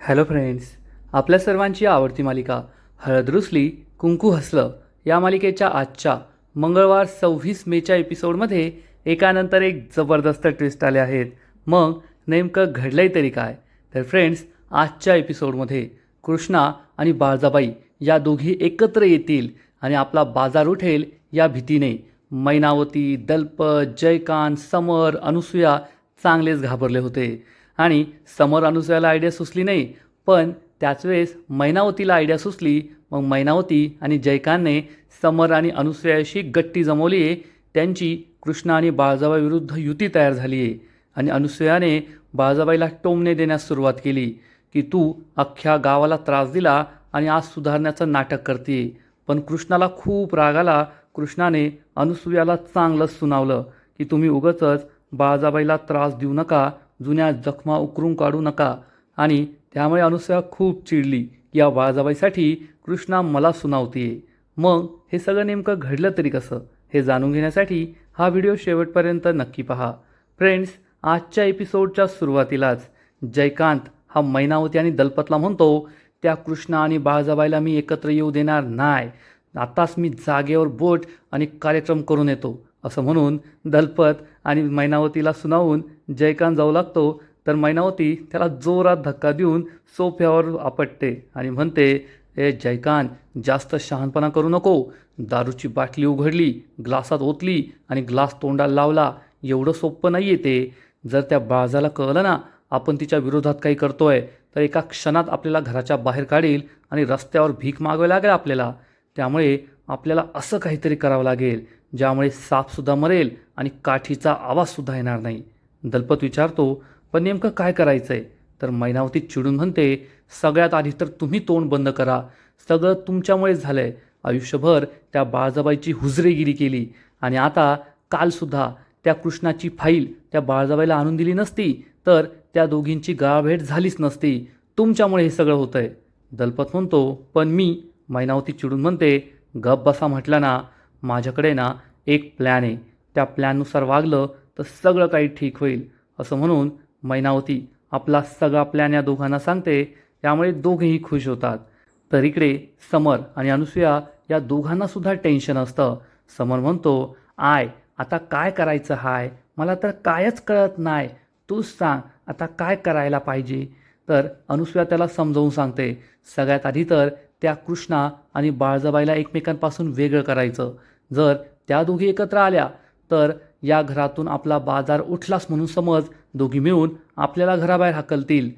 Hello friends, आपल्या सर्वांची आवडती मालिका हळद रुसली कुंकू हसलं या मालिकेच्या आजच्या मंगळवार 26 मेच्या एपिसोडमध्ये एकानंतर एक जबरदस्त ट्विस्ट आले आहेत. मग नेमकं घडलंय तरी काय? तर फ्रेंड्स, आजच्या एपिसोडमध्ये कृष्णा आणि बाळजाबाई या दोघी एकत्र येतील आणि आपला बाजार उठेल या भीतीने मैनावती, दलपत, जयकांत, समर, अनुसूया चांगलेच घाबरले होते. आणि समर अनुसयाला आयडिया सुचली नाही, पण त्याच वेळेस मैनावतीला आयडिया सुचली. मग मैनावती आणि जयकांतने समर आणि अनुसयाशी गट्टी जमवली आहे. त्यांची कृष्णा आणि बाळजाबाईविरुद्ध युती तयार झाली आहे. आणि अनुसयाने बाळजाबाईला टोमणे देण्यास सुरुवात केली की तू अख्ख्या गावाला त्रास दिला आणि आज सुधारण्याचं नाटक करते. पण कृष्णाला खूप राग आला. कृष्णाने अनुसूयाला चांगलंच सुनावलं की तुम्ही उगाचच बाळजाबाईला त्रास देऊ नका, जुन्या जखमा उकरून काढू नका. आणि त्यामुळे अनुसूया खूप चिडली की या बाळजाबाईसाठी कृष्णा मला सुनावतीये. मग हे सगळं नेमकं घडलं तरी कसं, हे जाणून घेण्यासाठी हा व्हिडिओ शेवटपर्यंत नक्की पहा. फ्रेंड्स, आजच्या एपिसोडच्या सुरुवातीलाच जयकांत हा मैनावती आणि दलपतला म्हणतो, त्या कृष्णा आणि बाळजाबाईला मी एकत्र येऊ देणार नाही. आताच मी जागेवर बोट आणि कार्यक्रम करून येतो, असं म्हणून दलपत आणि मैनावतीला सुनावून जयकांत जाऊ लागतो. तर मैनावती त्याला जोरात धक्का देऊन सोफ्यावर आपटते आणि म्हणते, ए जयकांत, जास्त शहाणपणा करू नको. दारूची बाटली उघडली, ग्लासात ओतली आणि ग्लास तोंडाला लावला, एवढं सोपं नाही आहे ते. जर त्या बाळजाला कळलं ना आपण तिच्या विरोधात काही करतोय, तर एका क्षणात आपल्याला घराच्या बाहेर काढील आणि रस्त्यावर भीक मागावी लागेल आपल्याला. त्यामुळे आपल्याला असं काहीतरी करावं लागेल ज्यामुळे सापसुद्धा मरेल आणि काठीचा आवाजसुद्धा येणार नाही. दलपत विचारतो, पण नेमकं काय करायचं आहे? तर मैनावती चिडून म्हणते, सगळ्यात आधी तर तुम्ही तोंड बंद करा. सगळं तुमच्यामुळेच झालं आहे. आयुष्यभर त्या बाळजाबाईची हुजरेगिरी केली आणि आता कालसुद्धा त्या कृष्णाची फाईल त्या बाळजाबाईला आणून दिली नसती तर त्या दोघींची गाळाभेट झालीच नसती. तुमच्यामुळे हे सगळं होतं आहे. दलपत म्हणतो, पण मी. मैनावती चिडून म्हणते, गप बसा म्हटलं ना. माझ्याकडे ना एक प्लॅन आहे. त्या प्लॅननुसार वागलं तर सगळं काही ठीक होईल. असं म्हणून मैनावती आपला सगळा प्लॅन या दोघांना सांगते. त्यामुळे दोघेही खुश होतात. तर इकडे समर आणि अनुसूया या दोघांनासुद्धा टेन्शन असतं. समर म्हणतो, आता काय करायचं हाय? मला तर कायच कळत नाही. तूच सांग आता काय करायला पाहिजे. तर अनुसूया त्याला समजावून सांगते, सगळ्यात आधी तर त्या कृष्णा आणि बाळजाबाईला एकमेकांपासून वेगळं करायचं. जर त्या दोघी एकत्र आल्या तर या घरातून आपला बाजार उठलाच म्हणून समज दोघी मिळून आपल्याला घराबाहेर हाकलतील.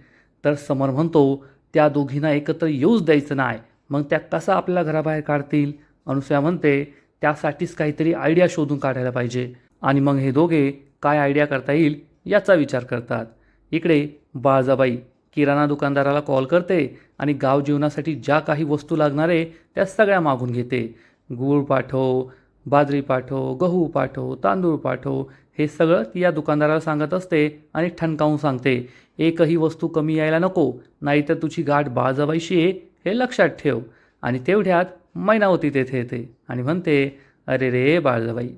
तर समर म्हणतो, त्या दोघींना एकत्र येऊच द्यायचं नाही. मग त्या कसा आपल्याला घराबाहेर काढतील? अनुसूया म्हणते, त्यासाठीच काहीतरी आयडिया शोधून काढायला पाहिजे. आणि मग हे दोघे काय आयडिया करता येईल याचा विचार करतात. इकडे बाळजाबाई किराणा दुकानदाराला कॉल करते आणि गाव जीवनासाठी ज्या काही वस्तू लागणार आहे त्या सगळ्या मागून घेते. गूळ पाठव, बाजरी पाठव, गहू पाठव, तांदूळ पाठव, हे सगळं ती या दुकानदाराला सांगत असते आणि ठणकावून सांगते, एकही वस्तू कमी यायला नको, नाहीतर तुझी गाठ बाळजाबाईशी आहे हे लक्षात ठेव. आणि तेवढ्यात मैनावती तेथे येते आणि म्हणते, अरे रे बाळजाबाई,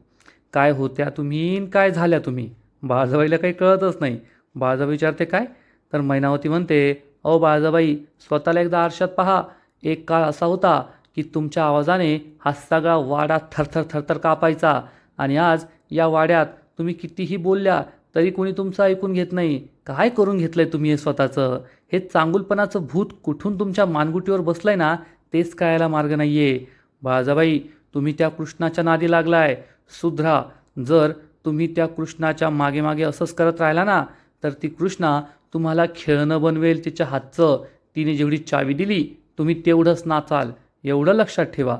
काय होत्या तुम्ही काय झाल्या तुम्ही? बाळजाबाईला काही कळतच नाही. बाळजाबाई विचारते, काय? तर मैनावती म्हणते, अहो बाळजाबाई, स्वतःला एकदा आरशात पहा. एक काळ असा होता की तुमच्या आवाजाने हा सगळा वाडा थरथर थरथर कापायचा आणि आज या वाड्यात तुम्ही कितीही बोलल्या तरी कोणी तुमचं ऐकून घेत नाही. काय करून घेतलंय तुम्ही हे स्वतःचं? हे चांगुलपणाचं भूत कुठून तुमच्या मानगुटीवर बसलंय ना, तेच कळायला मार्ग नाही आहे. बाळजाबाई, तुम्ही त्या कृष्णाच्या नादी लागलाय. सुधरा. जर तुम्ही त्या कृष्णाच्या मागे मागे असंच करत राहिला ना तर ती कृष्णा तुम्हाला खेळणं बनवेल तिच्या हातचं. तिने जेवढी चावी दिली तुम्ही तेवढंच नाचाल, एवढं लक्षात ठेवा.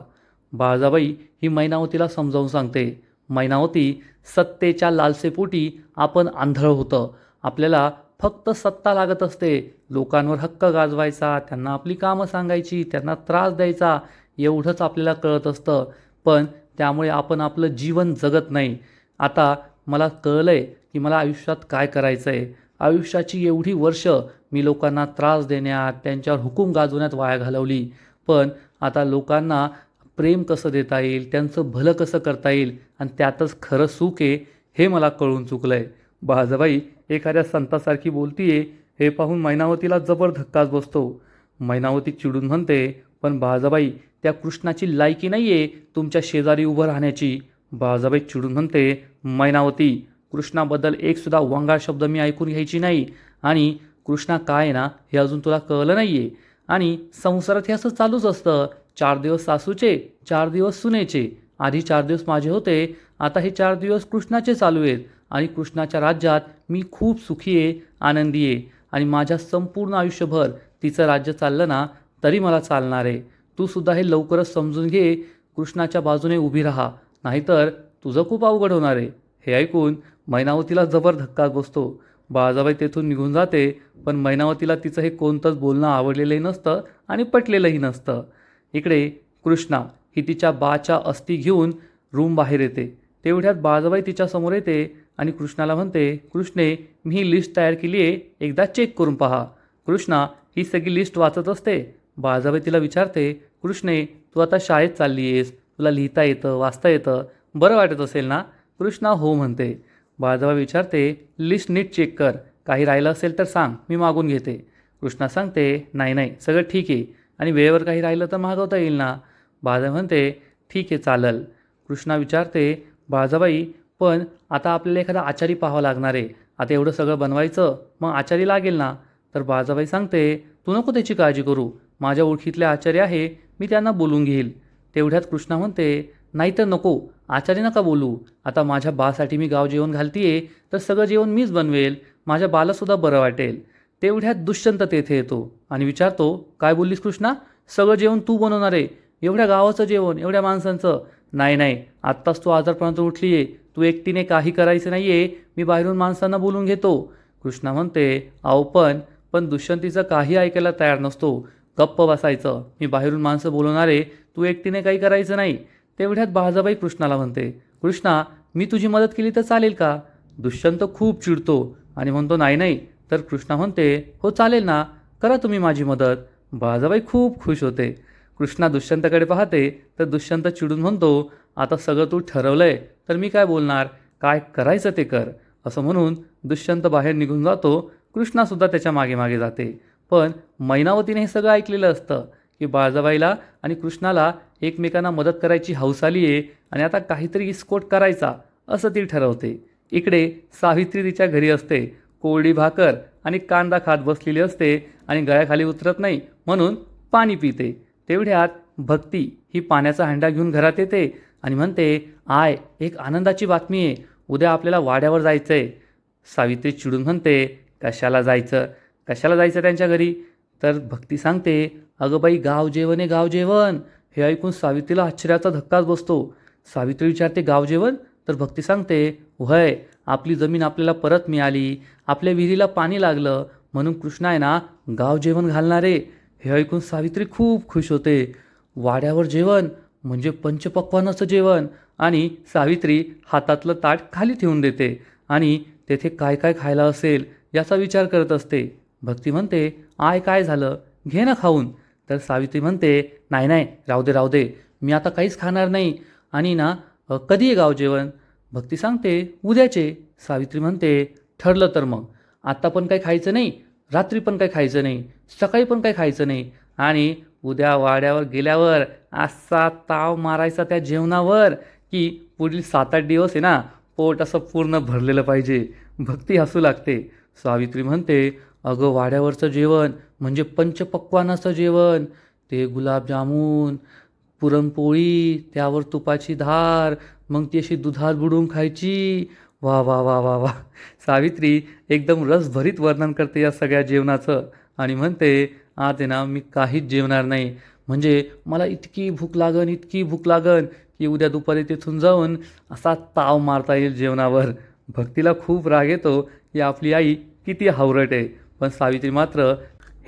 बाळजाबाई ही मैनावतीला समजावून सांगते. मैनावती, सत्तेच्या लालसेपोटी आपण आंधळ होतं. आपल्याला फक्त सत्ता लागत असते. लोकांवर हक्क गाजवायचा, त्यांना आपली कामं सांगायची, त्यांना त्रास द्यायचा, एवढंच आपल्याला कळत असतं. पण त्यामुळे आपण आपलं जीवन जगत नाही. आता मला कळलंय की मला आयुष्यात काय करायचं आहे. आयुष्याची एवढी वर्ष मी लोकांना त्रास देण्यात, त्यांच्यावर हुकूम गाजवण्यात वाया घालवली. पण आता लोकांना प्रेम कसं देता येईल, त्यांचं भलं कसं करता येईल आणि त्यातच खरं सुख आहे हे मला कळून चुकलं आहे. बाळजाबाई एखाद्या संतासारखी बोलतीये हे पाहून मैनावतीला जबर धक्काच बसतो. मैनावती चिडून म्हणते, पण बाळजाबाई, त्या कृष्णाची लायकी नाही आहे तुमच्या शेजारी उभं राहण्याची. बाळजाबाई चिडून म्हणते, मैनावती, कृष्णाबद्दल एक सुद्धा वंगाळ शब्द मी ऐकून घ्यायची नाही. आणि कृष्णा काय आहे ना हे अजून तुला कळलं नाही आहे. आणि संसारात हे असं चालूच असतं. 4 दिवस सासूचे, 4 दिवस सुनेचे. आधी 4 दिवस माझे होते, आता हे 4 दिवस कृष्णाचे चालू आहेत. आणि कृष्णाच्या राज्यात मी खूप सुखी आहे, आनंदी आहे. आणि माझ्या संपूर्ण आयुष्यभर तिचं राज्य चाललं ना तरी मला चालणार आहे. तू सुद्धा हे लवकरच समजून घे, कृष्णाच्या बाजूने उभी राहा, नाहीतर तुझं खूप अवघड होणार आहे. हे ऐकून मैनावतीला जबर धक्काच बसतो. बाळजाबाई तेथून निघून जाते, पण मैनावतीला तिचं हे कोणतंच बोलणं आवडलेलंही नसतं आणि पटलेलंही नसतं. इकडे कृष्णा ही तिच्या बाच्या अस्थी घेऊन रूम बाहेर येते. तेवढ्यात बाळजाबाई तिच्यासमोर येते आणि कृष्णाला म्हणते, कृष्णे, मी ही लिस्ट तयार केली आहे, एकदा चेक करून पहा. कृष्णा ही सगळी लिस्ट वाचत असते. बाळजाबाई तिला विचारते, कृष्णे, तू आता शाळेत चालली आहेस, तुला लिहिता येतं, वाचता येतं, बरं वाटत असेल ना? कृष्णा हो म्हणते. बाळजाबाई विचारते, लिस्ट नीट चेक कर, काही राहिलं असेल तर सांग, मी मागून घेते. कृष्णा सांगते, नाही नाही, सगळं ठीक आहे, आणि वेळेवर काही राहिलं तर मागवता येईल ना? बाळजाबाई म्हणते, ठीक आहे, चालेल. कृष्णा विचारते, बाळजाबाई, पण आता आपल्याला एखादा आचारी पाहावा लागणार आहे. आता एवढं सगळं बनवायचं, मग आचारी लागेल ना? तर बाळजाबाई सांगते, तू नको त्याची काळजी करू, माझ्या ओळखीतले आचार्य आहे, मी त्यांना बोलून घेईल. तेवढ्यात कृष्णा म्हणते, नाहीतर नको, आचारी नका बोलू. आता माझ्या बासाठी मी गाव जेवण घालतीये, तर सगळं जेवण मीच बनवेल, माझ्या बालासुद्धा बरं वाटेल. तेवढ्यात दुष्यंत तेथे येतो आणि विचारतो, काय बोललीस कृष्णा? सगळं जेवण तू बनवणार आहे? एवढ्या गावाचं जेवण, एवढ्या माणसांचं? नाही नाही, आत्ताच तू आजारपणात उठली आहे, तू एकटीने काही करायचं नाही आहे, मी बाहेरून माणसांना बोलून घेतो. कृष्णा म्हणते, अहो पण दुष्यंतीचं काही ऐकायला तयार नसतो. गप्प बसायचं, मी बाहेरून माणसं बोलवणार आहे, तू एकटीने काही करायचं नाही. तेवढ्यात बाळजाबाई कृष्णाला म्हणते, कृष्णा, मी तुझी मदत केली तर चालेल का? दुष्यंत खूप चिडतो आणि म्हणतो, नाही नाही. तर कृष्णा म्हणते, हो चालेल ना, करा तुम्ही माझी मदत. बाळजाबाई खूप खुश होते. कृष्णा दुष्यंतकडे पाहते तर दुष्यंत चिडून म्हणतो, आता सगळं तू ठरवलंय तर मी काय बोलणार, काय करायचं ते कर. असं म्हणून दुष्यंत बाहेर निघून जातो. कृष्णासुद्धा त्याच्या मागे मागे जाते. पण मैनावतीने हे सगळं ऐकलेलं असतं की बाळजाबाईला आणि कृष्णाला एकमेकांना मदत करायची हौस आली आहे आणि आता काहीतरी इस्कोट करायचा असं ती ठरवते. इकडे सावित्री तिच्या घरी असते. कोरडी भाकर आणि कांदा खात बसलेली असते आणि गळ्याखाली उतरत नाही म्हणून पाणी पिते. तेवढ्यात भक्ती ही पाण्याचा हंडा घेऊन घरात येते आणि म्हणते, आय, एक आनंदाची बातमी आहे, उद्या आपल्याला वाड्यावर जायचं आहे. सावित्री चिडून म्हणते, कशाला जायचं, कशाला जायचं त्यांच्या घरी? तर भक्ती सांगते, अगं बाई, गाव जेवण आहे, गाव जेवण. हे ऐकून सावित्रीला आश्चर्याचा धक्काच बसतो. सावित्री विचारते, गाव जेवण? तर भक्ती सांगते, वय, आपली जमीन आपल्याला परत मिळाली, आपल्या विहिरीला पाणी लागलं, म्हणून कृष्णा आहे ना गाव जेवण घालणारे. हे ऐकून सावित्री खूप खुश होते. वाड्यावर जेवण म्हणजे पंचपक्वान्नाचं जेवण. आणि सावित्री हातातलं ताट खाली ठेवून देते आणि तेथे काय काय खायला असेल याचा विचार करत असते. भक्ती म्हणते, आय, काय झालं, घे ना खाऊन. तर सावित्री म्हणते, नाही नाही, राहू दे राहू दे, मी आता काहीच खाणार नाही. आणि ना कधी आहे गाव जेवण? भक्ती सांगते, उद्याचे. सावित्री म्हणते, ठरलं तर मग आत्ता पण काही खायचं नाही, रात्री पण काही खायचं नाही, सकाळी पण काही खायचं नाही. आणि उद्या वाड्यावर गेल्यावर असा ताव मारायचा त्या जेवणावर की पुढील 7-8 दिवस आहे ना पोट असं पूर्ण भरलेलं पाहिजे. भक्ती हसू लागते. सावित्री म्हणते, अगं, वाड्यावरचं जेवण म्हणजे पंचपक्वान्नाचं जेवण. ते गुलाबजामुन, पुरणपोळी, त्यावर तुपाची धार, मग ती अशी दुधात बुडवून खायची. वा वा वा वा वा. सावित्री एकदम रसभरीत वर्णन करते या सगळ्या जेवणाचं आणि म्हणते, आज आहे ना मी काहीच जेवणार नाही, म्हणजे मला इतकी भूक लागन, इतकी भूक लागन की उद्या दुपारी तिथून जाऊन असा ताव मारता येईल जेवणावर. भक्तीला खूप राग येतो की आपली आई किती हावरट आहे. पण सावित्री मात्र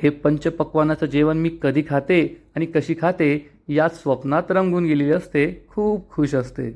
हे पंचपक्वान्नाचं जेवण मी कधी खाते आणि कशी खाते या स्वप्नात रंगून गेलेली असते. खूप खुश असते.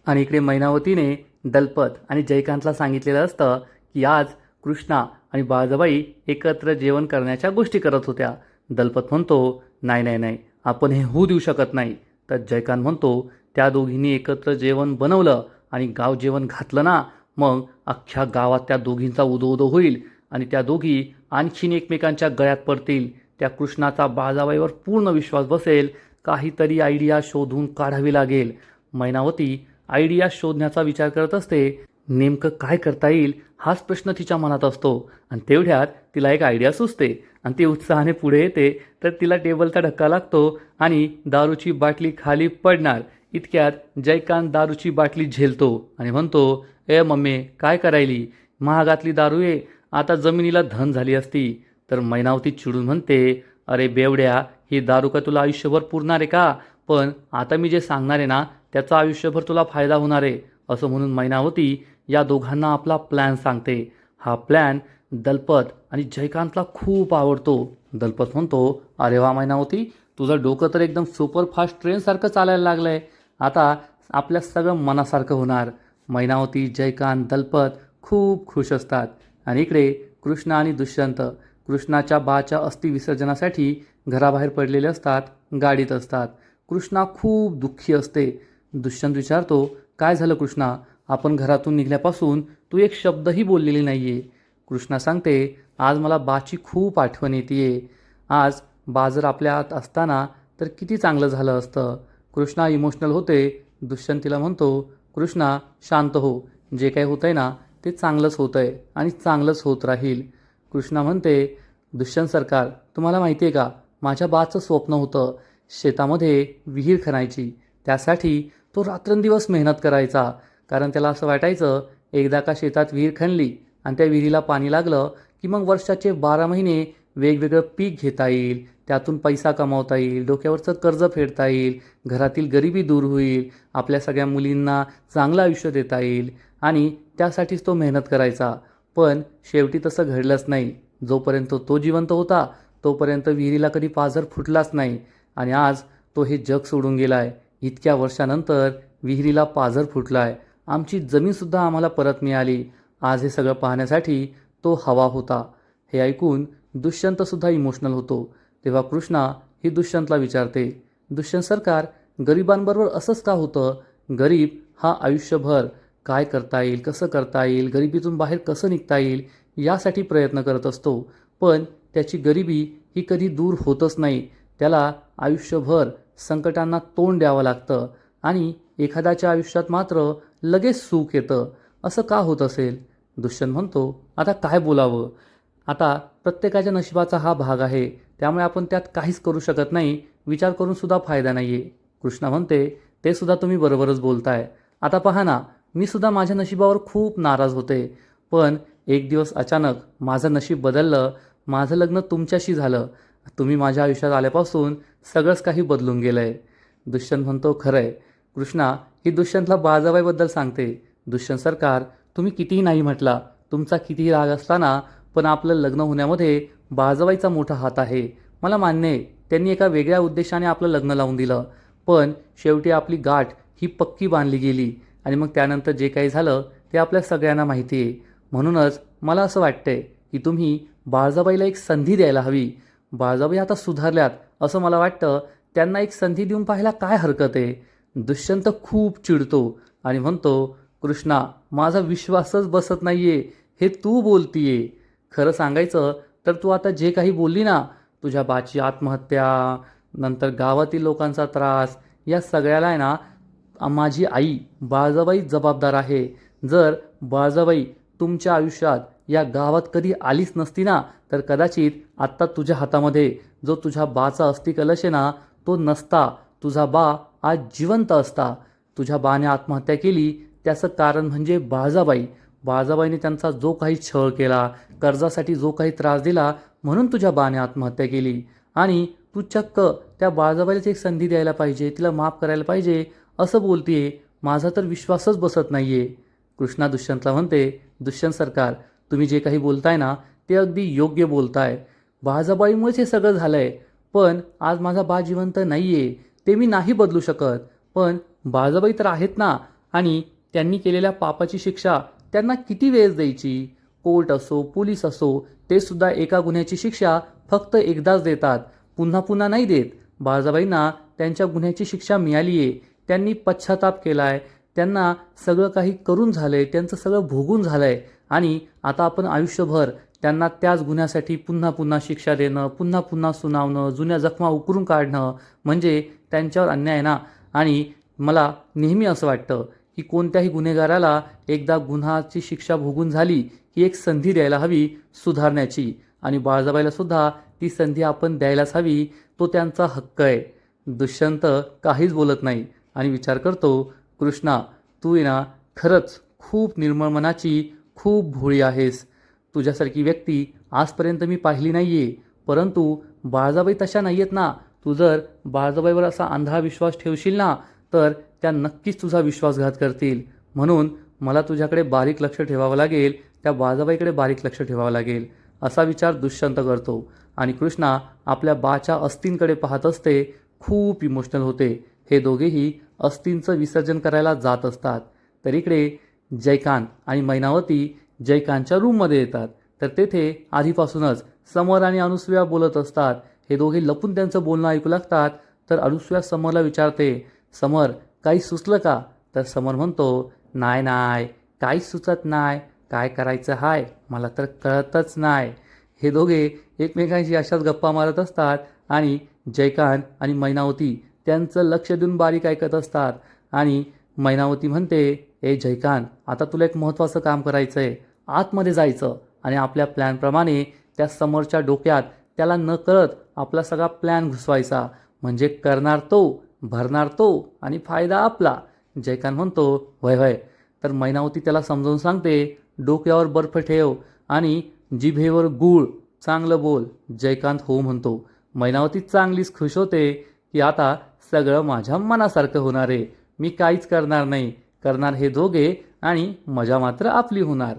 आणि इकडे मैनावतीने दलपत आणि जयकांतला सांगितलेलं असतं की आज कृष्णा आणि बाळजाबाई एकत्र जेवण करण्याच्या गोष्टी करत होत्या. दलपत म्हणतो, नाही नाही नाही, आपण हे होऊ देऊ शकत नाही. तर जयकांत म्हणतो, त्या दोघींनी एकत्र जेवण बनवलं आणि गाव जेवण घातलं ना, मग अख्ख्या गावात त्या दोघींचा उदो उदो होईल आणि त्या दोघी आणखीन एकमेकांच्या गळ्यात पडतील. त्या कृष्णाचा बाळजाबाईवर पूर्ण विश्वास बसेल. काहीतरी आयडिया शोधून काढावी लागेल. मैनावती आयडिया शोधण्याचा विचार करत असते. नेमकं काय करता येईल हाच प्रश्न तिच्या मनात असतो. आणि तेवढ्यात तिला एक आयडिया सुचते आणि ती उत्साहाने पुढे येते. तर तिला टेबलचा धक्का लागतो आणि दारूची बाटली खाली पडणार. इतक्यात जयकांत दारूची बाटली झेलतो आणि म्हणतो, ए मम्मी, काय करायली? महागातली दारू आहे, आता जमिनीला धन झाली असती. तर मैनावती चिडून म्हणते, अरे बेवड्या, ही दारू का तुला आयुष्यभर पुरणार आहे का? पण आता मी जे सांगणार आहे ना, त्याचा आयुष्यभर तुला फायदा होणार आहे. असं म्हणून मैनावती या दोघांना आपला प्लॅन सांगते. हा प्लॅन दलपत आणि जयकांतला खूप आवडतो. दलपत म्हणतो, अरे वा मैनावती, तुझं डोकं तर एकदम सुपरफास्ट ट्रेनसारखं चालायला लागलं आहे. आता आपल्या सगळं मनासारखं होणार. मैनावती, जयकांत, दलपत खूप खुश असतात. आणि इकडे कृष्ण आणि दुष्यंत कृष्णाच्या बाच्या अस्थि विसर्जनासाठी घराबाहेर पडलेले असतात, गाडीत असतात. कृष्णा खूप दुःखी असते. दुष्यंत विचारतो, काय झालं कृष्णा? आपण घरातून निघल्यापासून तू एक शब्दही बोललेली नाही आहे. कृष्णा सांगते, आज मला बाची खूप आठवण येते. आज बा जर आपल्या आत असताना तर किती चांगलं झालं असतं. कृष्णा इमोशनल होते. दुष्यंत तिला म्हणतो, कृष्णा शांत हो, जे काही होतंय ना ते चांगलंच होतंय आणि चांगलंच होत राहील. कृष्णा म्हणते, दुष्यंत सरकार, तुम्हाला माहिती आहे का, माझ्या बाचं स्वप्न होतं शेतामध्ये विहीर खणायची. त्यासाठी तो रात्रंदिवस मेहनत करायचा. कारण त्याला असं वाटायचं, एकदा का शेतात विहीर खणली आणि त्या विहिरीला पाणी लागलं की मग वर्षाचे 12 महिने वेगवेगळं पीक घेता येईल, त्यातून पैसा कमावता येईल, डोक्यावरचं कर्ज फेडता येईल, घरातील गरिबी दूर होईल, आपल्या सगळ्या मुलींना चांगलं आयुष्य देता येईल. आणि त्यासाठीच तो मेहनत करायचा. पण शेवटी तसं घडलंच नाही. जोपर्यंत तो जिवंत होता तोपर्यंत विहिरीला कधी पाझर फुटलाच नाही. आणि आज तो हे जग सोडून गेलाय. इतक्या वर्षानंतर विहिरीला पाझर फुटलाय. आमची जमीनसुद्धा आम्हाला परत मिळाली. आज हे सगळं पाहण्यासाठी तो हवा होता. हे ऐकून दुष्यंतसुद्धा इमोशनल होतो. तेव्हा कृष्णा ही दुष्यंतला विचारते, दुष्यंत सरकार, गरिबांबरोबर असंच का होतं? गरीब हा आयुष्यभर काय करता येईल, कसं करता येईल, गरिबीतून बाहेर कसं निघता येईल यासाठी प्रयत्न करत असतो. पण त्याची गरिबी ही कधी दूर होतच नाही. त्याला आयुष्यभर संकटांना तोंड द्यावं लागतं आणि एखाद्याच्या आयुष्यात मात्र लगेच सुख येतं. असं का होत असेल? दुष्यंत म्हणतो, आता काय बोलावं? आता प्रत्येकाच्या नशिबाचा हा भाग आहे, त्यामुळे आपण त्यात काहीच करू शकत नाही. विचार करून सुद्धा फायदा नाही आहे. कृष्णा म्हणते, ते सुद्धा तुम्ही बरोबरच बोलताय. आता पहा ना, मी सुद्धा माझ्या नशिबावर खूप नाराज होते. पण एक दिवस अचानक माझं नशीब बदललं. माझं लग्न तुमच्याशी झालं. तुम्ही माझ्या आयुष्यात आल्यापासून सगळंच काही बदलून गेलं आहे. दुष्यंत म्हणतो, खरं आहे. कृष्णा ही दुष्यंतला बाळजाबाईबद्दल सांगते. दुष्यंत सरकार, तुम्ही कितीही नाही म्हटला, तुमचा कितीही राग असताना, पण आपलं लग्न होण्यामध्ये बाळजाबाईचा मोठा हात आहे. मला मान्य आहे, त्यांनी एका वेगळ्या उद्देशाने आपलं लग्न लावून दिलं. पण शेवटी आपली गाठ ही पक्की बांधली गेली. आणि मग त्यानंतर जे काही झालं ते आपल्या सगळ्यांना माहिती आहे. म्हणूनच मला असं वाटतंय की तुम्ही बाळजाबाईला एक संधी द्यायला हवी. बाळजाबाई आता सुधारल्यात असं मला वाटतं. त्यांना एक संधी देऊन पाहायला काय हरकत आहे? दुष्यंत खूप चिडतो आणि म्हणतो, कृष्णा, माझा विश्वासच बसत नाहीये हे तू बोलतीये. खरं सांगायचं तर तू आता जे काही बोलली ना, तुझ्या बाची आत्महत्या, नंतर गावातील लोकांचा त्रास, या सगळ्याला आहे ना माझी आई बाळजाबाई जबाबदार आहे. जर बाळजाबाई तुमच्या आयुष्यात या गावात कधी आलीच नसती ना, तर कदाचित आत्ता तुझ्या हातामध्ये जो तुझ्या बाचा अस्थिकलश आहे ना तो नसता. तुझा बा आज जिवंत असता. तुझ्या बाने आत्महत्या केली त्याचं कारण म्हणजे बाळजाबाई. बाळजाबाईने त्यांचा जो काही छळ केला, कर्जासाठी जो काही त्रास दिला, म्हणून तुझ्या बाने आत्महत्या केली. आणि तू चक्क त्या बाळजाबाईलाच एक संधी द्यायला पाहिजे, तिला माफ करायला पाहिजे असं बोलतीये. माझा तर विश्वासच बसत नाहीये. कृष्णा दुष्यंतला म्हणते, दुष्यंत सरकार, तुम्ही जे काही बोलताय ना ते अगदी योग्य बोलताय. बाळजाबाईमुळेच हे सगळं झालंय. पण आज माझा बा जिवंत नाहीये, ते मी नाही बदलू शकत. पण बाळजाबाई तर आहेत ना, आणि त्यांनी केलेल्या पापाची शिक्षा त्यांना किती वेळेस द्यायची? कोर्ट असो, पोलीस असो, ते सुद्धा एका गुन्ह्याची शिक्षा फक्त एकदाच देतात, पुन्हा पुन्हा नाही देत. बाळजाबाईंना त्यांच्या गुन्ह्याची शिक्षा मिळाली आहे. त्यांनी पश्चाताप केलाय. त्यांना सगळं काही करून झालंय, त्यांचं सगळं भोगून झालंय. आणि आता आपण आयुष्यभर त्यांना त्याच गुन्ह्यासाठी पुन्हा पुन्हा शिक्षा देणं, पुन्हा पुन्हा सुनावणं, जुन्या जखमा उकरून काढणं म्हणजे त्यांच्यावर अन्याय ना. आणि मला नेहमी असं वाटतं की कोणत्याही गुन्हेगाराला एकदा गुन्ह्याची शिक्षा भोगून झाली की एक संधी द्यायला हवी सुधारण्याची, आणि बाळजाबाईला सुद्धा ती संधी आपण द्यायलाच हवी. तो त्यांचा हक्क आहे. दुष्यंत काहीच बोलत नाही आणि विचार करतो, कृष्णा तू आहे ना खरंच खूप निर्मळ मनाची, खूप भोळी आहेस. तुझ्यासारखी व्यक्ती आजपर्यंत मी पाहिली नाही आहे. परंतु बाळजाबाई तशा नाही आहेत ना. तू जर बाळजाबाईवर असा आंधळा विश्वास ठेवशील ना तर त्या नक्कीच तुझा विश्वासघात करतील. म्हणून मला तुझ्याकडे बारीक लक्ष ठेवावं लागेल, त्या बाळजाबाईकडे बारीक लक्ष ठेवावं लागेल, असा विचार दुष्यंत करतो. आणि कृष्णा आपल्या बाच्या अस्थींकडे पाहत असते. खूप इमोशनल होते. हे दोघेही अस्थींचं विसर्जन करायला जात असतात. तर इकडे जयकांत आणि मैनावती जयकांतच्या रूममध्ये येतात. तर तेथे आधीपासूनच समर आणि अनुसूया बोलत असतात. हे दोघे लपून त्यांचं बोलणं ऐकू लागतात. तर अनुसूया समरला विचारते, समर काही सुचलं का? तर समर म्हणतो, नाही नाही काहीच सुचत नाही, काय करायचं हाय मला तर कळतच नाही. हे दोघे एकमेकांशी अशाच गप्पा मारत असतात आणि जयकांत आणि मैनावती त्यांचं लक्ष देऊन बारीक ऐकत असतात. आणि मैनावती म्हणते, ए जयकांत आता तुला एक महत्त्वाचं काम करायचं आहे. आतमध्ये जायचं आणि आपल्या प्लॅनप्रमाणे त्या समोरच्या डोक्यात त्याला न कळत आपला सगळा प्लॅन घुसवायचा. म्हणजे करणार तो, भरणार तो आणि फायदा आपला. जयकांत म्हणतो, वय वय. तर मैनावती त्याला समजावून सांगते, डोक्यावर बर्फ ठेव आणि जिभेवर गूळ, चांगलं बोल. जयकांत हो म्हणतो. मैनावती चांगलीच खुश होते की आता सगळं माझ्या मनासारखं होणार आहे. मी काहीच करणार नाही, करणार हे दोघे आणि मजा मात्र आपली होणार.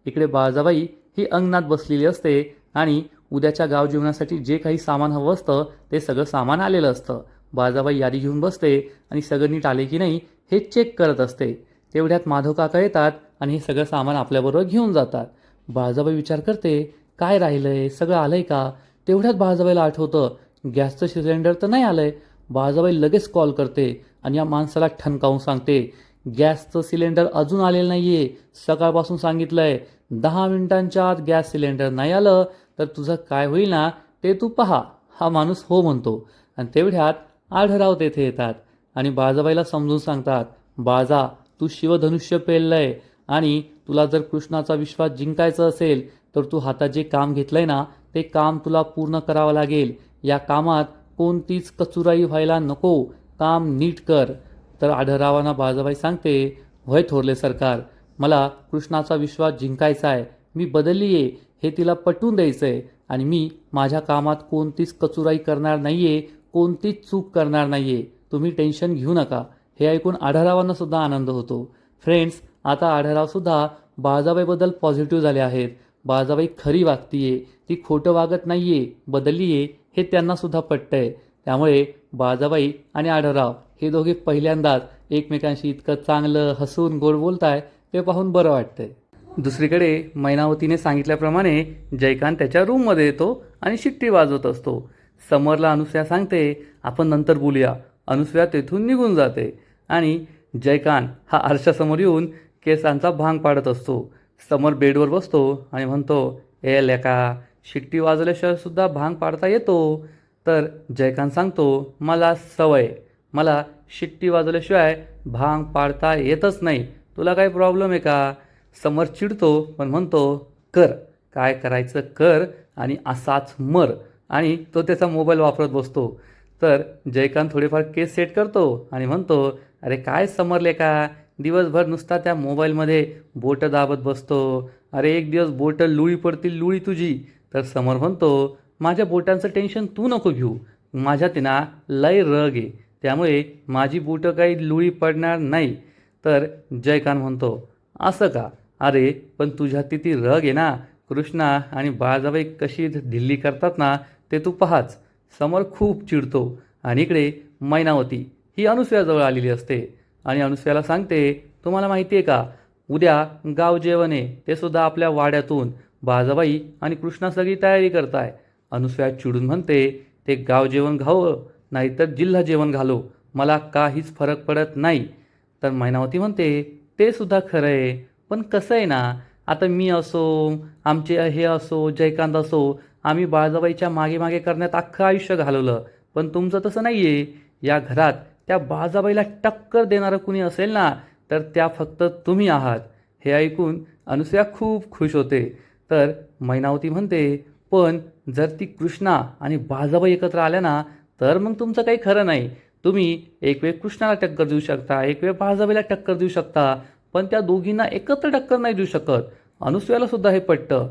इकडे बाळजाबाई ही अंगणात बसलेली असते आणि उद्याच्या गाव जेवणासाठी जे काही सामान हवं असतं ते सगळं सामान आलेलं असतं. बाळजाबाई यादी घेऊन बसते आणि सगळं नीट आले की नाही हे चेक करत असते. तेवढ्यात माधव काका येतात आणि हे सगळं सामान आपल्याबरोबर घेऊन जातात. बाळजाबाई विचार करते, काय राहिलंय, सगळं आलंय का? तेवढ्यात बाळजाबाईला आठवतं, गॅसचं सिलेंडर तर नाही आलंय. बाळजाबाई लगेच कॉल करते आणि या माणसाला ठणकावून सांगते, गॅसचं सिलेंडर अजून आलेलं नाही आहे. सकाळपासून सांगितलं आहे, 10 मिनिटांच्या आत गॅस सिलेंडर नाही आलं तर तुझं काय होईल ना ते तू पहा. हा माणूस हो म्हणतो आणि तेवढ्यात आढळराव तेथे येतात आणि बाळजाबाईला समजून सांगतात, बाळजा तू शिवधनुष्य पेललंय आणि तुला जर कृष्णाचा विश्वास जिंकायचा असेल तर तू हातात जे काम घेतलंय ना ते काम तुला पूर्ण करावं लागेल. या कामात कोणतीच कचुराई व्हायला नको, काम नीट कर. तर आढळरावांना बाळजाबाई सांगते, होय थोरले सरकार, मला कृष्णाचा विश्वास जिंकायचा आहे. मी बदलली आहे हे तिला पटवून द्यायचं आहे आणि मी माझ्या कामात कोणतीच कचुराई करणार नाही आहे, कोणतीच चूक करणार नाही आहे. तुम्ही टेन्शन घेऊ नका. हे ऐकून आढळरावांना सुद्धा आनंद होतो. फ्रेंड्स, आता आढळरावसुद्धा बाळजाबाईबद्दल पॉझिटिव्ह झाले आहेत. बाळजाबाई खरी वागतीये, ती खोटं वागत नाही आहे, बदलली आहे हे त्यांनासुद्धा पटतं आहे. त्यामुळे बाळजाबाई आणि आढळराव हे दोघे पहिल्यांदाच एकमेकांशी इतकं चांगलं हसून गोड बोलताय ते पाहून बरं वाटतंय. दुसरीकडे मैनावतीने सांगितल्याप्रमाणे जयकांत त्याच्या रूममध्ये येतो आणि शिट्टी वाजवत असतो. समरला अनुसूया सांगते, आपण नंतर बोलूया. अनुसूया तेथून निघून जाते आणि जयकांत हा आरशासमोर येऊन केसांचा भांग पाडत असतो. समर बेडवर बसतो आणि म्हणतो, ए लेका, शिट्टी वाजवल्याशिवाय सुद्धा भांग पाडता येतो? तर जयकांत सांगतो, मला सवय, मला शिट्टी वाजवल्याशिवाय भांग पाडता येतच नाही. तुला काही प्रॉब्लेम आहे का? समर चिडतो पण म्हणतो, कर, काय करायचं कर आणि असाच मर. आणि तो त्याचा मोबाईल वापरत बसतो. तर जयकांत थोडेफार केस सेट करतो आणि म्हणतो, अरे काय समरले का, दिवसभर नुसता त्या मोबाईलमध्ये बोटं दाबत बसतो. अरे एक दिवस बोटं लुळी पडतील, लुळी तुझी. तर समर म्हणतो, माझ्या बोटांचं टेन्शन तू नको घेऊ, माझ्या ना लय रग आहे, त्यामुळे माझी बोटं काही लुळी पडणार नाही. तर जयकांत म्हणतो, असं का? अरे पण तुझ्यात ती रग आहे ना. कृष्णा आणि बाळजाबाई कशी ढिल्ली करतात ना ते तू पाहाच. समर खूप चिडतो आणि इकडे मैनावती ही अनुसूयाजवळ आलेली असते आणि अनुसूयाला सांगते, तुम्हाला माहिती आहे का, उद्या गाव जेवण आहे, ते सुद्धा आपल्या वाड्यातून. बाळजाबाई आणि कृष्णा सगळी तयारी करताय. अनुसूया चिडून म्हणते, ते गाव जेवण घावं नाहीतर जिल्हा जेवण घालो, मला काहीच फरक पडत नाही. तर मैनावती म्हणते, ते सुद्धा खरं आहे, पण कसं आहे ना, आता मी असो, आमचे हे असो, जयकांत असो, आम्ही बाळजाबाईच्या मागे मागे करण्यात अख्खं आयुष्य घालवलं. पण तुमचं तसं नाही आहे. या घरात त्या बाळजाबाईला टक्कर देणारं कुणी असेल ना, तर त्या फक्त तुम्ही आहात. हे ऐकून अनुसूया खूप खुश होते. तर मैनावती म्हणते, पण जर ती कृष्णा आणि बाळजाबाई एकत्र आल्या ना, तर मग तुमचं काही खरं नाही. तुम्ही एक वेळ कृष्णाला टक्कर देऊ शकता, एक वेळ बाळजाबाईला टक्कर देऊ शकता, पण त्या दोघींना एकत्र टक्कर नाही देऊ शकत. अनुसूयाला सुद्धा हे पटतं.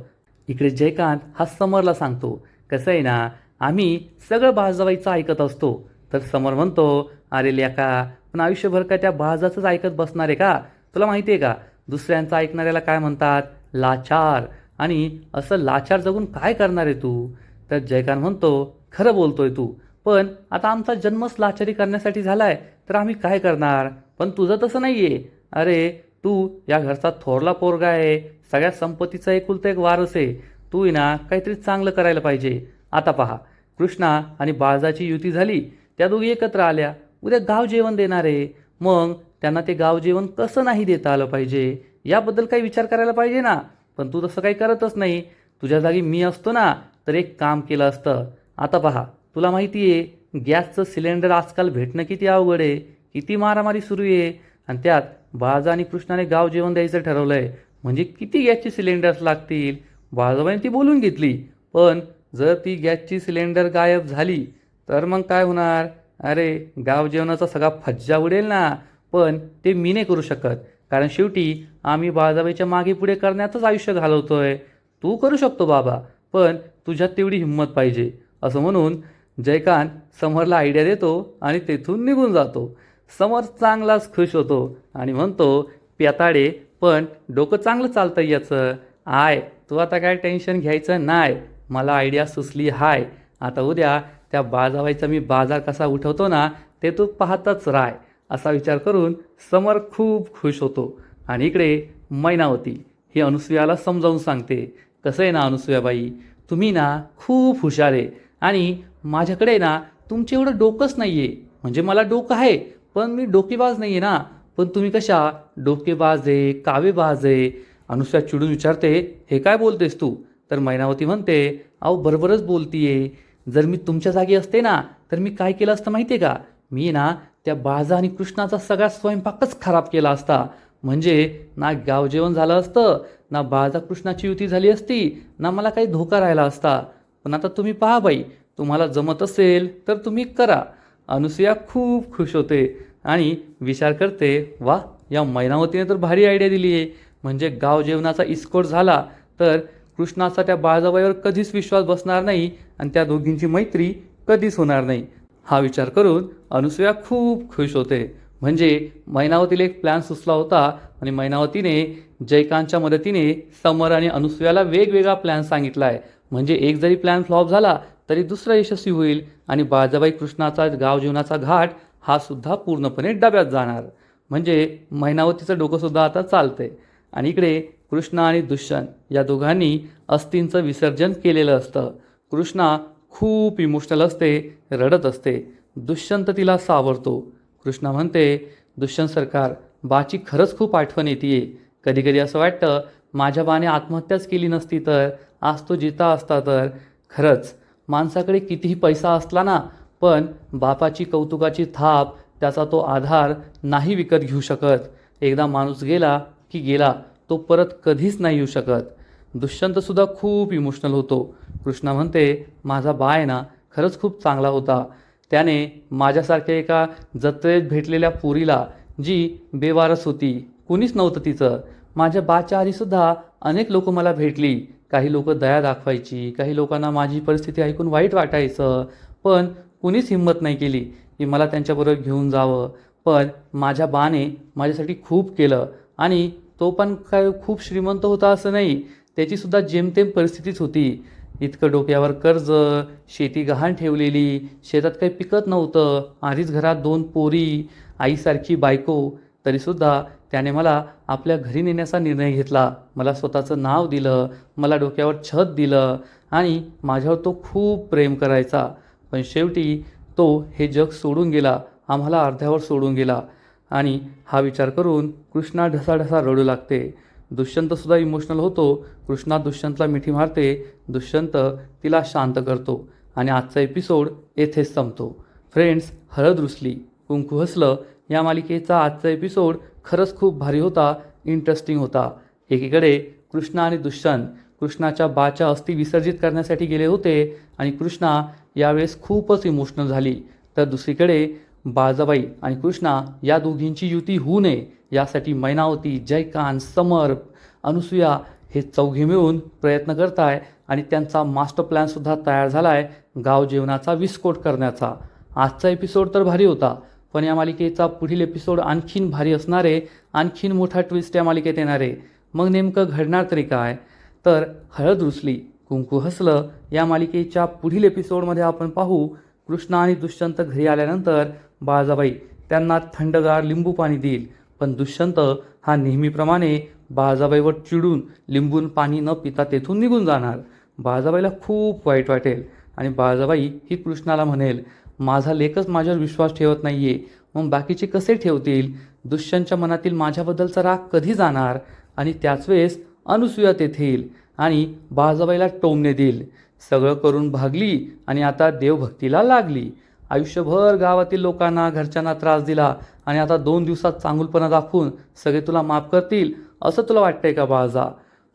इकडे जयकांत हा समरला सांगतो, कसं आहे ना, आम्ही सगळं बाळजाबाईचं ऐकत असतो. तर समर म्हणतो, अरे लेका, पण आयुष्यभर काय त्या बाळजाचंच ऐकत बसणार आहे का? तुला माहिती आहे का, दुसऱ्यांचं ऐकणाऱ्याला काय म्हणतात? लाचार. आणि असं लाचार जगून काय करणार आहे तू? तर जयकांत म्हणतो, खरं बोलतोय तू, पण आता आमचा जन्मच लाचारी करण्यासाठी झालाय, तर आम्ही काय करणार? पण तुझं तसं नाही आहे. अरे, तू या घरचा थोरला पोरगा आहे, सगळ्या संपत्तीचा एकुलता एक वारस आहे. तू आहे ना काहीतरी चांगलं करायला पाहिजे. आता पहा, कृष्णा आणि बाळजाची युती झाली, त्या दोघी एकत्र आल्या, उद्या गाव जेवण देणार आहे. मग त्यांना ते गाव जेवण कसं नाही देता आलं पाहिजे, याबद्दल काही विचार करायला पाहिजे ना. पण तू तसं काही करतच नाही. तुझ्या जागी मी असतो ना, तर एक काम केलं असतं. आता पहा, तुला माहिती आहे गॅसचं सिलेंडर आजकाल भेटणं किती अवघड आहे, किती मारामारी सुरू आहे. आणि त्यात बाळजा आणि कृष्णाने गाव जेवण द्यायचं ठरवलं आहे, म्हणजे किती गॅसचे सिलेंडर्स लागतील. बाळजाबाईने ती बोलून घेतली, पण जर ती गॅसची सिलेंडर गायब झाली तर मग काय होणार? अरे, गाव जेवणाचा सगळा फज्जा उडेल ना. पण ते मी नाही करू शकत, कारण शेवटी आम्ही बाळजाबाईच्या मागे पुढे करण्यातच आयुष्य घालवतोय. तू करू शकतो बाबा, पण तुझ्यात तेवढी हिंमत पाहिजे. असं म्हणून जयकांत समरला आयडिया देतो आणि तेथून निघून जातो. समर चांगलाच खुश होतो आणि म्हणतो, प्याताडे, पण डोकं चांगलं चालतं याचं. आय, तू आता काय टेन्शन घ्यायचं नाही. मला आयडिया सुचली हाय. आता उद्या त्या बाळजाबाईचा मी बाजार कसा उठवतो ना, ते तू पाहतच राय. असा विचार करून समर खूप खुश होतो. आणि इकडे मैनावती ही अनुसूयाला समजावून सांगते, कसं आहे ना अनुसूयाबाई, तुम्ही ना खूप हुशार आहे आणि माझ्याकडे ना तुमचं एवढं डोकंच नाही आहे. म्हणजे मला डोकं आहे, पण मी डोकेबाज नाही आहे ना. पण तुम्ही कशा डोकेबाज आहे, कावेबाज आहे. अनुसूया चिडून विचारते, हे काय बोलतेस तू? तर मैनावती म्हणते, अहो बरोबरच बोलतीये. जर मी तुमच्या जागी असते ना, तर मी काय केलं असतं माहिती आहे का? मी ना त्या बाळजा आणि कृष्णाचा सगळा स्वयंपाकच खराब केला असता. म्हणजे ना गाव जेवण झालं असतं, ना बाळजा कृष्णाची युती झाली असती, ना मला काही धोका राहिला असता. पण आता तुम्ही पहा बाई, तुम्हाला जमत असेल तर तुम्ही करा. अनुसूया खूप खुश होते आणि विचार करते, वा, या मैनावतीने तर भारी आयडिया दिली आहे. म्हणजे गाव जेवणाचा इस्कोट झाला तर कृष्णाचा त्या बाळजाबाईवर कधीच विश्वास बसणार नाही आणि त्या दोघींची मैत्री कधीच होणार नाही. हा विचार करून अनुसूया खूप खुश होते. म्हणजे मैनावतीला एक प्लॅन सुचला होता आणि मैनावतीने जयकांतच्या मदतीने समर आणि अनुसूयाला वेगवेगळा प्लॅन सांगितला आहे. म्हणजे एक जरी प्लॅन फ्लॉप झाला तरी दुसरा यशस्वी होईल आणि बाळजाबाई कृष्णाचा गाव जीवनाचा घाट हा सुद्धा पूर्णपणे डब्यात जाणार. म्हणजे मैनावतीचं डोकंसुद्धा आता चालतंय. आणि इकडे कृष्णा आणि दुष्यंत या दोघांनी अस्थींचं विसर्जन केलेलं असतं. कृष्णा खूप इमोशनल असते, रडत असते. दुष्यंत तिला सावरतो. कृष्णा म्हणते, दुष्यंत सरकार, बाची खरंच खूप आठवण येते. कधी कधी असं वाटतं माझ्या बाने आत्महत्याच केली नसती तर, आज तो जिता असता तर. खरंच माणसाकडे कितीही पैसा असला ना, पण बापाची कौतुकाची थाप, त्याचा तो आधार नाही विकत घेऊ शकत. एकदा माणूस गेला की गेला, तो परत कधीच नाही येऊ शकत. दुष्यंतसुद्धा खूप इमोशनल होतो. कृष्णा म्हणते, माझा बा आहे ना खरंच खूप चांगला होता. त्याने माझ्यासारख्या एका जत्रेत भेटलेल्या पोरीला, जी बेवारस होती, कुणीच नव्हतं तिचं. माझ्या बाच्या आधीसुद्धा अनेक लोक मला भेटली. काही लोक दया दाखवायची, काही लोकांना माझी परिस्थिती ऐकून वाईट वाटायचं, पण कुणीच हिंमत नाही केली की मला त्यांच्याबरोबर घेऊन जावं. पण माझ्या बाने माझ्यासाठी खूप केलं. आणि तो पण काय खूप श्रीमंत होता असं नाही, त्याचीसुद्धा जेमतेम परिस्थितीच होती. इतकं डोक्यावर कर्ज, शेती गहाण ठेवलेली, शेतात काही पिकत नव्हतं, आधीच घरात 2 पोरी, आईसारखी बायको. तरीसुद्धा त्याने मला आपल्या घरी नेण्याचा निर्णय घेतला. मला स्वतःचं नाव दिलं, मला डोक्यावर छत दिलं आणि माझ्यावर तो खूप प्रेम करायचा. पण शेवटी तो हे जग सोडून गेला, आम्हाला अर्ध्यावर सोडून गेला. आणि हा विचार करून कृष्णा ढसाढसा रडू लागते. दुष्यंतसुद्धा इमोशनल होतो. कृष्णा दुष्यंतला मिठी मारते, दुष्यंत तिला शांत करतो आणि आजचा एपिसोड येथेच संपतो. फ्रेंड्स, हळद रुसली कुंकू हसलं या मालिकेचा आजचा एपिसोड खरंच खूप भारी होता, इंटरेस्टिंग होता. एकीकडे कृष्णा आणि दुष्यंत कृष्णाच्या बाच्या अस्थी विसर्जित करण्यासाठी गेले होते आणि कृष्णा यावेळेस खूपच इमोशनल झाली. तर दुसरीकडे बाळजाबाई आणि कृष्णा या दोघींची युती होऊ नये यासाठी मैनावती, जयकांत, समर, अनुसूया हे चौघे मिळून प्रयत्न करताय आणि त्यांचा मास्टर प्लॅनसुद्धा तयार झाला आहे गाव जेवणाचा विस्फोट करण्याचा. आजचा एपिसोड तर भारी होता, पण या मालिकेचा पुढील एपिसोड आणखीन भारी असणार आहे. आणखीन मोठा ट्विस्ट या मालिकेत येणार आहे. मग नेमकं घडणार तरी काय? तर हळद रुसली कुंकू हसलं या मालिकेच्या पुढील एपिसोडमध्ये आपण पाहू कृष्णा आणि दुष्यंत घरी आल्यानंतर बाळजाबाई त्यांना थंडगार लिंबू पाणी देईल, पण दुष्यंत हा नेहमीप्रमाणे बाळजाबाईवर चिडून लिंबून पाणी न पिता तेथून निघून जाणार. बाळजाबाईला खूप वाईट वाटेल आणि बाळजाबाई ही कृष्णाला म्हणेल, माझा लेकच माझ्यावर विश्वास ठेवत नाही आहे, मग बाकीचे कसे ठेवतील? दुष्यंतच्या मनातील माझ्याबद्दलचा राग कधी जाणार? आणि त्याच वेळेस अनुसूया तेथे येईल आणि बाळजाबाईला टोमणे देईल. सगळं करून भागली आणि आता देवभक्तीला लागली. आयुष्यभर गावातील लोकांना घरच्यांना त्रास दिला आणि आता 2 दिवसात चांगुलपणा दाखवून सगळे तुला माफ करतील असं तुला वाटतंय का बाळजा?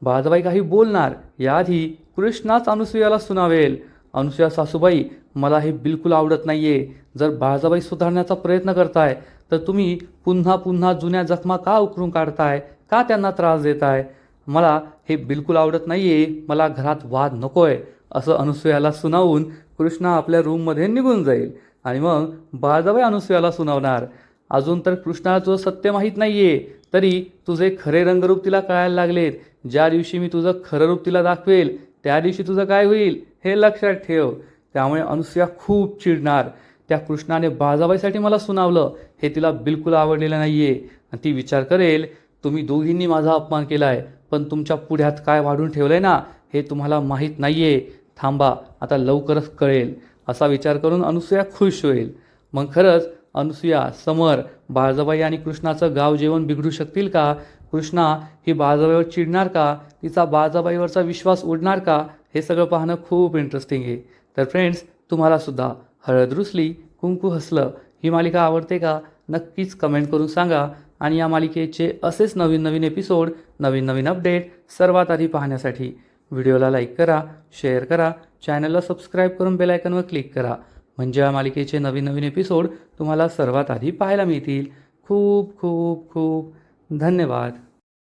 बाळजाबाई काही बोलणार याआधी कृष्णाच अनुसूयाला सुनावेल, अनुसूया सासूबाई, मला हे बिलकुल आवडत नाही आहे. जर बाळजाबाई सुधारण्याचा प्रयत्न करताय तर तुम्ही पुन्हा पुन्हा जुन्या जखमा का उकरून काढताय? का त्यांना त्रास देताय? मला हे बिलकुल आवडत नाही आहे. मला घरात वाद नको आहे असं अनुसूयाला सुनावून कृष्णा आपल्या रूममध्ये निघून जाईल आणि मग बाळजाबाई अनुसूयाला सुनावणार, अजून तर कृष्णाला तुझं सत्य माहीत नाही आहे, तरी तुझे खरे रंगरूप तिला कळायला लागलेत. ज्या दिवशी मी तुझं खरं रूप तिला दाखवेल त्या दिवशी तुझं काय होईल हे लक्षात ठेव. त्यामुळे अनुसूया खूप चिडणार. त्या कृष्णाने बाळजाबाईसाठी मला सुनावलं हे तिला बिलकुल आवडलेलं नाही आहे. ती विचार करेल, तुम्ही दोघींनी माझा अपमान केला आहे, पण तुमच्या पुढ्यात काय वाढून ठेवलं आहे ना हे तुम्हाला माहीत नाही आहे. थांबा, आता लवकरच कळेल. असा विचार करून अनुसूया खुश होईल. मग खरंच अनुसूया, समर, बाळजाबाई आणि कृष्णाचं गाव जेवण बिघडू शकतील का? कृष्णा ही बाळजाबाईवर चिडणार का? तिचा बाळजाबाईवरचा विश्वास उडणार का? हे सगळं पाहणं खूप इंटरेस्टिंग आहे. तर फ्रेंड्स, तुम्हालासुद्धा हळद रुसली कुंकू हसलं ही मालिका आवडते का? नक्कीच कमेंट करून सांगा. आणि या मालिकेचे असेच नवीन नवीन एपिसोड, नवीन नवीन अपडेट सर्वात आधी पाहण्यासाठी व्हिडिओला लाईक करा, शेअर करा, चॅनलला सबस्क्राईब करून बेल आयकॉनवर क्लिक करा. म्हणजे या मालिकेचे नवीन नवीन एपिसोड तुम्हाला सर्वात आधी पाहायला मिळतील. खूप खूप खूप धन्यवाद.